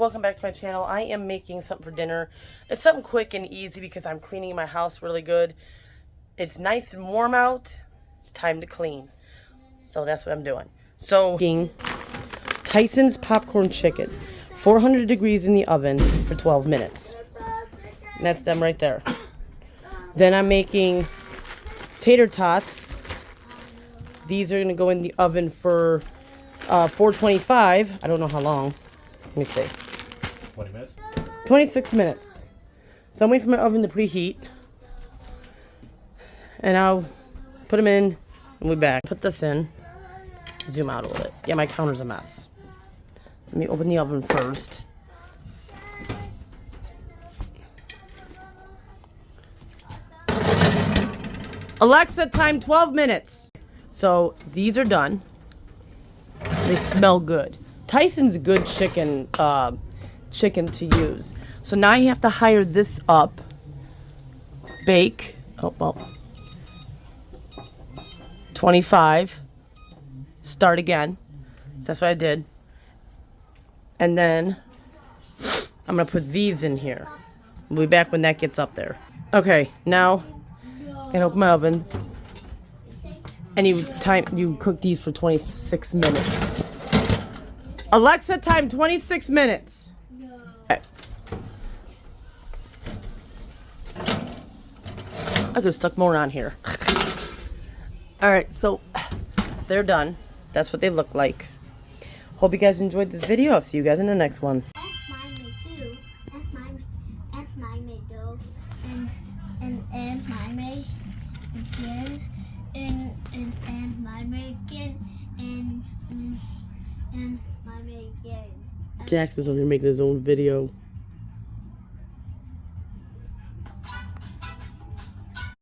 welcome back to my channel. I am making something for dinner. It's something quick and easy because I'm cleaning my house really good. It's nice and warm out. It's time to clean. So that's what I'm doing. So, Tyson's popcorn chicken. 400 degrees in the oven for 12 minutes. And that's them right there. Then I'm making tater tots. These are going to go in the oven for 425. I don't know how long. Let me see. 20 minutes? 26 minutes. So I'm waiting for my oven to preheat. And I'll put them in and we'll be back. Put this in. Zoom out a little bit. Yeah, my counter's a mess. Let me open the oven first. Alexa, time 12 minutes. So these are done. They smell good. Tyson's good chicken to use. So now you have to hire this up. Bake. Oh, well. 25. Start again. So that's what I did. And then I'm going to put these in here. We'll be back when that gets up there. Okay, now I'm going to open my oven. And you cook these for 26 minutes. Alexa, time 26 minutes. No. Okay. I could have stuck more on here. Alright, so they're done. That's what they look like. Hope you guys enjoyed this video. I'll see you guys in the next one. That's my middle. And my mate again. And my mate again. And my mate again. Jackson's over here making his own video.